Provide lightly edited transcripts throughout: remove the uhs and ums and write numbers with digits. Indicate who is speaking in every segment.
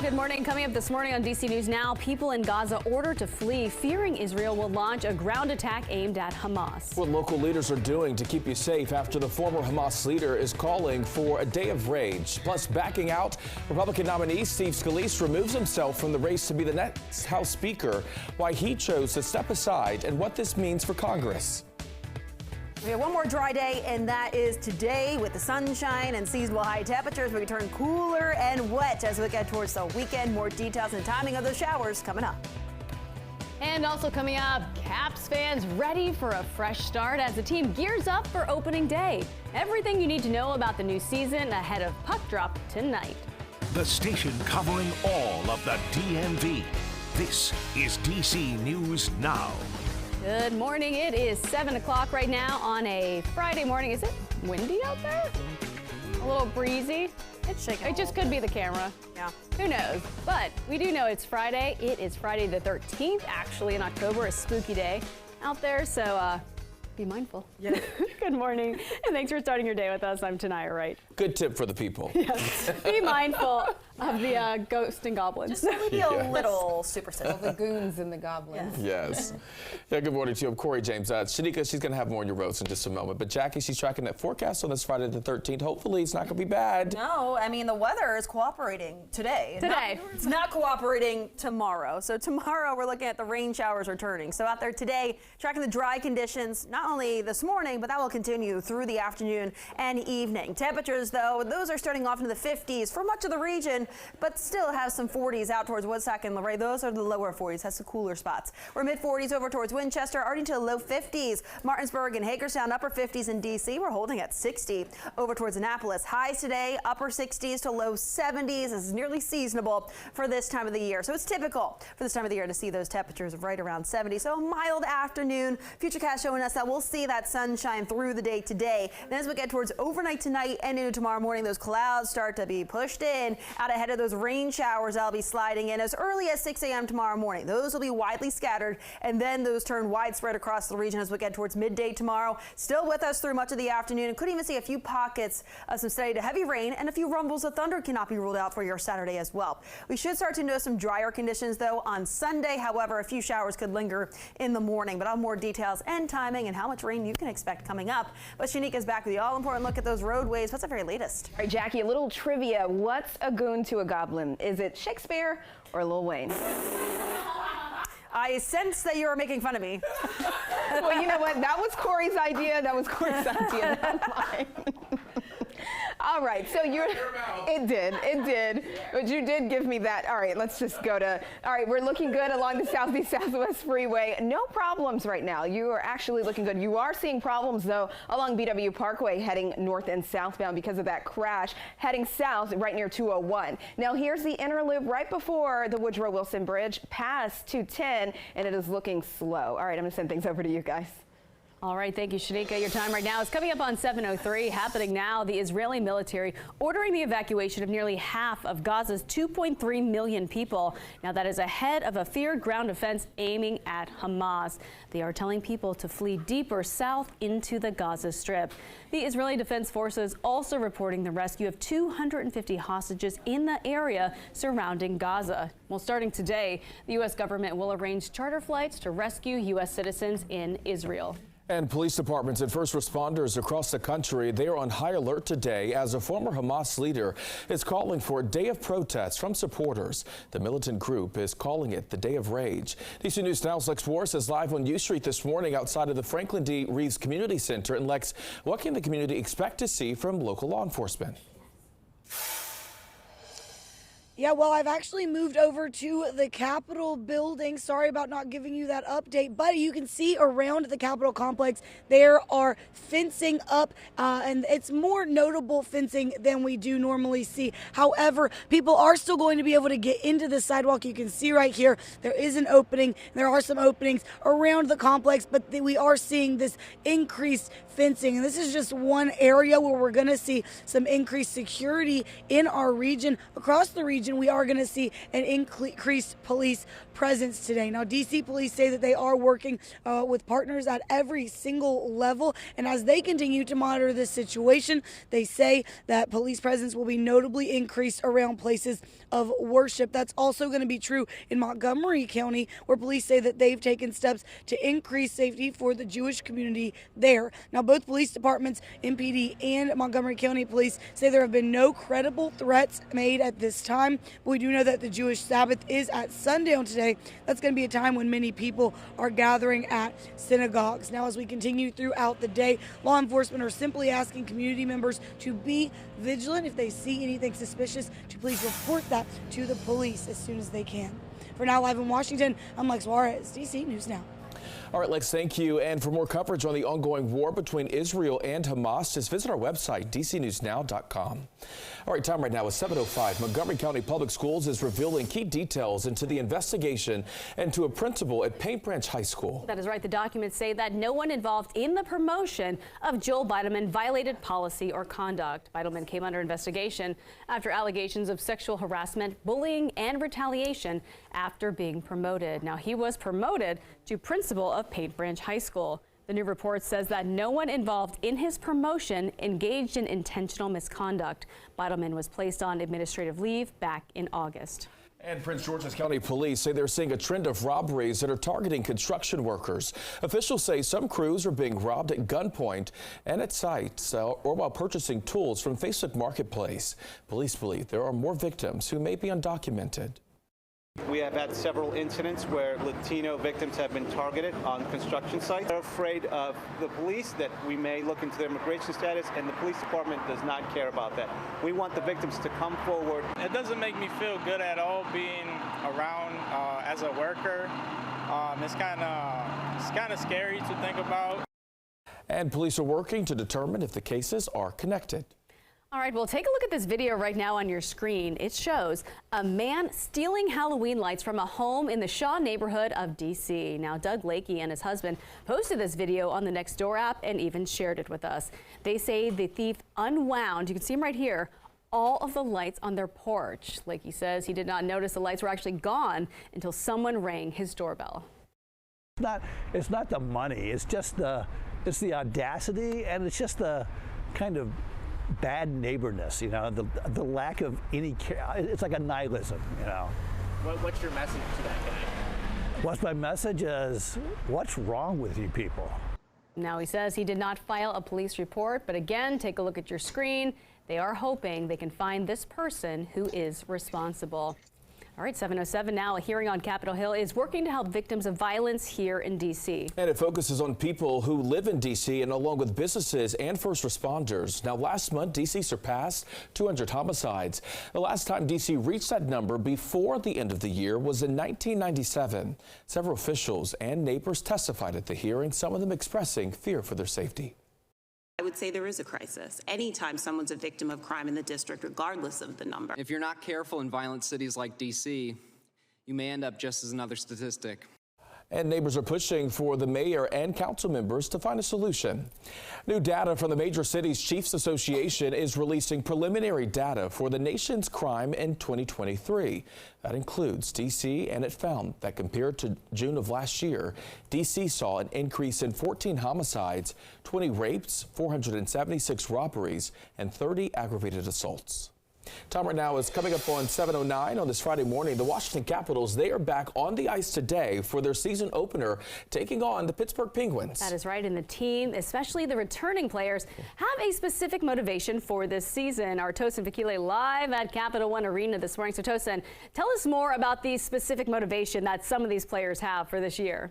Speaker 1: Good morning. Coming up this morning on DC News Now, people in Gaza ordered to flee, fearing Israel will launch a ground attack aimed at Hamas.
Speaker 2: What local leaders are doing to keep you safe after the former Hamas leader is calling for a day of rage. Plus, backing out, Republican nominee Steve Scalise removes himself from the race to be the next House Speaker, why he chose to step aside and what this means for Congress.
Speaker 3: We have one more dry day, and that is today with the sunshine and seasonable high temperatures. We turn cooler and wet as we get towards the weekend. More details and timing of those showers coming up.
Speaker 1: And also coming up, Caps fans ready for a fresh start as the team gears up for opening day. Everything you need to know about the new season ahead of puck drop tonight.
Speaker 4: The station covering all of the DMV. This is DC News Now.
Speaker 1: Good morning. It is 7 o'clock right now on a Friday morning. Is it windy out there? A little breezy. It's shaking. It just could be the camera.
Speaker 3: Yeah.
Speaker 1: Who knows? But we do know it's Friday. It is Friday the 13th, actually, in October, a spooky day out there. So be mindful.
Speaker 3: Yeah.
Speaker 1: Good morning. And thanks for starting your day with us. I'm Tanaya Wright.
Speaker 2: Good tip for the people.
Speaker 1: Yes. Be mindful of the ghosts and goblins.
Speaker 3: Just so we be a little superstitious.
Speaker 5: The goons and the goblins.
Speaker 2: Yes. Yeah, good morning to you. I'm Corey James. Shanika, she's going to have more on your roads in just a moment. But Jackie, she's tracking that forecast on this Friday the 13th. Hopefully it's not going to be bad.
Speaker 3: No, I mean, the weather is cooperating today. It's not cooperating tomorrow. So tomorrow we're looking at the rain showers returning. So out there today, tracking the dry conditions, not only this morning, but that will continue through the afternoon and evening. Temperatures, though, those are starting off into the 50s for much of the region, but still have some 40s out towards Woodstock and Luray. Those are the lower 40s. That's the cooler spots. We're mid-40s over towards Winchester, already to low 50s. Martinsburg and Hagerstown, upper 50s in D.C. We're holding at 60 over towards Annapolis. Highs today, upper 60s to low 70s. This is nearly seasonable for this time of the year. So it's typical for this time of the year to see those temperatures right around 70. So a mild afternoon. Futurecast showing us that we'll see that sunshine through the day today. Then as we get towards overnight tonight and into tomorrow morning, those clouds start to be pushed in out ahead of those rain showers that'll be sliding in as early as 6 a.m. tomorrow morning. Those will be widely scattered, and then those turn widespread across the region as we get towards midday tomorrow. Still with us through much of the afternoon, and could even see a few pockets of some steady to heavy rain, and a few rumbles of thunder cannot be ruled out for your Saturday as well. We should start to notice some drier conditions, though, on Sunday. However, a few showers could linger in the morning, but I'll have more details and timing and how much rain you can expect coming up. But Shanika's back with the all-important look at those roadways. What's the very latest?
Speaker 5: All right, Jackie, a little trivia. What's a goon to a goblin? Is it Shakespeare or Lil Wayne?
Speaker 3: I sense that you are making fun of me.
Speaker 5: Well, you know what? That was Corey's idea. Not mine. All right, so it did, but you did give me that. All right, let's just go to, all right, we're looking good along the Southeast Southwest Freeway. No problems right now. You are actually looking good. You are seeing problems, though, along BW Parkway heading north and southbound because of that crash heading south right near 201. Now, here's the inner loop right before the Woodrow Wilson Bridge past 210, and it is looking slow. All right, I'm going to send things over to you guys.
Speaker 1: All right, thank you, Shanika. Your time right now is coming up on 7:03. Happening now, the Israeli military ordering the evacuation of nearly half of Gaza's 2.3 million people. Now, that is ahead of a feared ground offense aiming at Hamas. They are telling people to flee deeper south into the Gaza Strip. The Israeli Defense Forces also reporting the rescue of 250 hostages in the area surrounding Gaza. Well, starting today, the U.S. government will arrange charter flights to rescue U.S. citizens in Israel.
Speaker 2: And police departments and first responders across the country, they are on high alert today as a former Hamas leader is calling for a day of protests from supporters. The militant group is calling it the Day of Rage. DC News Now's Lex Morris is live on U Street this morning outside of the Franklin D. Reeves Community Center. And Lex, what can the community expect to see from local law enforcement?
Speaker 6: Yeah, well, I've actually moved over to the Capitol building. Sorry about not giving you that update, but you can see around the Capitol complex, there are fencing up, and it's more notable fencing than we do normally see. However, people are still going to be able to get into the sidewalk. You can see right here, there is an opening. There are some openings around the complex, but we are seeing this increased fencing. And this is just one area where we're going to see some increased security in our region, across the region. region, we are going to see an increased police presence today. Now, DC police say that they are working with partners at every single level, and as they continue to monitor this situation, they say that police presence will be notably increased around places of worship. That's also going to be true in Montgomery County, where police say that they've taken steps to increase safety for the Jewish community there. Now, both police departments, MPD and Montgomery County Police, say there have been no credible threats made at this time. But we do know that the Jewish Sabbath is at sundown today. That's going to be a time when many people are gathering at synagogues. Now, as we continue throughout the day, law enforcement are simply asking community members to be vigilant. If they see anything suspicious, to please report that to the police as soon as they can. For now, live in Washington, I'm Lex Juarez, DC News Now.
Speaker 2: All right, Lex, thank you. And for more coverage on the ongoing war between Israel and Hamas, just visit our website, dcnewsnow.com. All right, time right now is 7:05. Montgomery County Public Schools is revealing key details into the investigation into a principal at Paint Branch High School.
Speaker 1: That is right. The documents say that no one involved in the promotion of Joel Beidelman violated policy or conduct. Beidelman came under investigation after allegations of sexual harassment, bullying, and retaliation after being promoted. Now, he was promoted to principal of Paint Branch High School. The new report says that no one involved in his promotion engaged in intentional misconduct. Beidelman was placed on administrative leave back in August.
Speaker 2: And Prince George's County Police say they're seeing a trend of robberies that are targeting construction workers. Officials say some crews are being robbed at gunpoint and at sites or while purchasing tools from Facebook Marketplace. Police believe there are more victims who may be undocumented.
Speaker 7: We have had several incidents where Latino victims have been targeted on construction sites. They're afraid of the police, that we may look into their immigration status, and the police department does not care about that. We want the victims to come forward.
Speaker 8: It doesn't make me feel good at all being around as a worker. It's kind of scary to think about.
Speaker 2: And police are working to determine if the cases are connected.
Speaker 1: All right, well, take a look at this video right now on your screen. It shows a man stealing Halloween lights from a home in the Shaw neighborhood of D.C. Now, Doug Lakey and his husband posted this video on the Nextdoor app and even shared it with us. They say the thief unwound, you can see him right here, all of the lights on their porch. Lakey says he did not notice the lights were actually gone until someone rang his doorbell.
Speaker 9: It's not the money, it's the audacity, and it's just the kind of bad neighborness, you know, the lack of any care. It's like a nihilism, you know.
Speaker 8: What's your message to that guy?
Speaker 9: What's my message is, what's wrong with you people? Now,
Speaker 1: he says he did not file a police report, but again, take a look at your screen. They are hoping they can find this person who is responsible. All right, 7:07 now. A hearing on Capitol Hill is working to help victims of violence here in D.C.
Speaker 2: And it focuses on people who live in D.C. and along with businesses and first responders. Now, last month, D.C. surpassed 200 homicides. The last time D.C. reached that number before the end of the year was in 1997. Several officials and neighbors testified at the hearing, some of them expressing fear for their safety.
Speaker 10: I would say there is a crisis. Anytime someone's a victim of crime in the district, regardless of the number.
Speaker 11: If you're not careful in violent cities like D.C., you may end up just as another statistic.
Speaker 2: And neighbors are pushing for the mayor and council members to find a solution. New data from the Major Cities Chiefs Association is releasing preliminary data for the nation's crime in 2023. That includes D.C., and it found that compared to June of last year, D.C. saw an increase in 14 homicides, 20 rapes, 476 robberies, and 30 aggravated assaults. Time right now is coming up on 7:09 on this Friday morning. The Washington Capitals, they are back on the ice today for their season opener, taking on the Pittsburgh Penguins.
Speaker 1: That is right, and the team, especially the returning players, have a specific motivation for this season. Our Tosin Fakile live at Capital One Arena this morning. So Tosin, tell us more about the specific motivation that some of these players have for this year.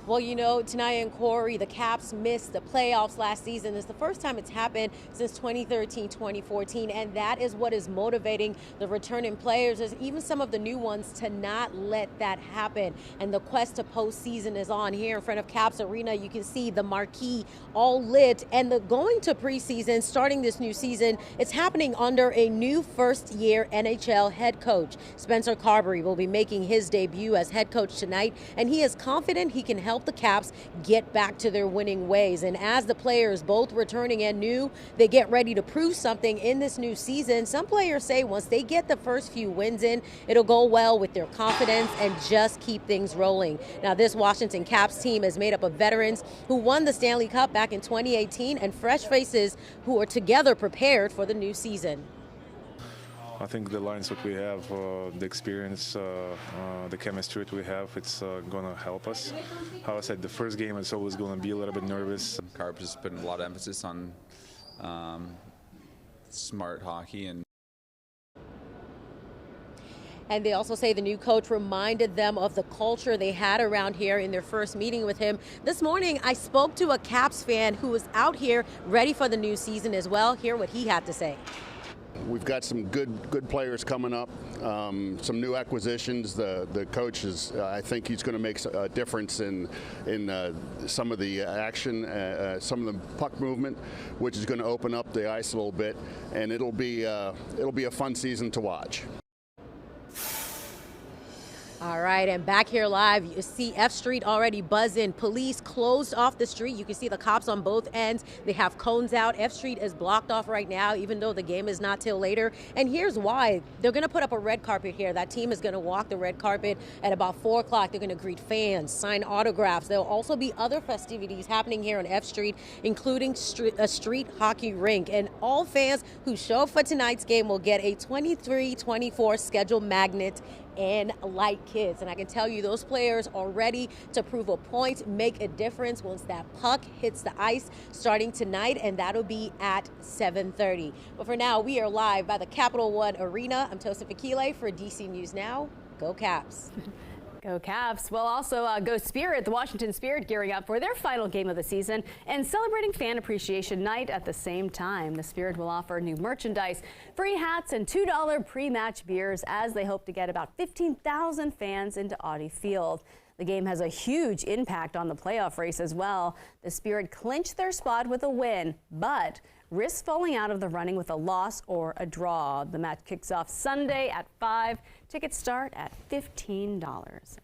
Speaker 12: Well, you know, Tanaya and Corey, the Caps missed the playoffs last season. It's the first time it's happened since 2013-2014, and that is what is motivating the returning players, as even some of the new ones, to not let that happen. And the quest to postseason is on. Here in front of Caps Arena, you can see the marquee all lit, and the going to preseason, starting this new season, it's happening under a new first-year NHL head coach. Spencer Carberry will be making his debut as head coach tonight, and he is confident he can help help the Caps get back to their winning ways. And as the players, both returning and new, they get ready to prove something in this new season, some players say once they get the first few wins in, it'll go well with their confidence and just keep things rolling. Now, this Washington Caps team is made up of veterans who won the Stanley Cup back in 2018 and fresh faces who are together prepared for the new season.
Speaker 13: I think the lines that we have, the experience, the chemistry that we have, it's going to help us. How I said, the first game is always going to be a little bit nervous.
Speaker 14: Carp is putting a lot of emphasis on smart hockey.
Speaker 12: And they also say the new coach reminded them of the culture they had around here in their first meeting with him. This morning, I spoke to a Caps fan who was out here ready for the new season as well. Hear what he had to say.
Speaker 15: We've got some good players coming up, some new acquisitions. The coach is, I think he's going to make a difference in some of the action, some of the puck movement, which is going to open up the ice a little bit, and it'll be a fun season to watch.
Speaker 12: All right, and back here live, you see F Street already buzzing. Police closed off the street. You can see the cops on both ends. They have cones out. F Street is blocked off right now, even though the game is not till later. And here's why. They're going to put up a red carpet here. That team is going to walk the red carpet at about 4 o'clock. They're going to greet fans, sign autographs. There'll also be other festivities happening here on F Street, including a street hockey rink. And all fans who show up for tonight's game will get a 23-24 schedule magnet and light kids. And I can tell you those players are ready to prove a point, make a difference once that puck hits the ice starting tonight, and that'll be at 7:30. But for now, we are live by the Capital One Arena. I'm Tosa Fakile for DC News Now. Go Caps.
Speaker 1: Go Caps. Well, also go Spirit. The Washington Spirit gearing up for their final game of the season and celebrating Fan Appreciation Night at the same time. The Spirit will offer new merchandise, free hats, and $2 pre-match beers as they hope to get about 15,000 fans into Audi Field. The game has a huge impact on the playoff race as well. The Spirit clinched their spot with a win, but risks falling out of the running with a loss or a draw. The match kicks off Sunday at 5. Tickets start at $15.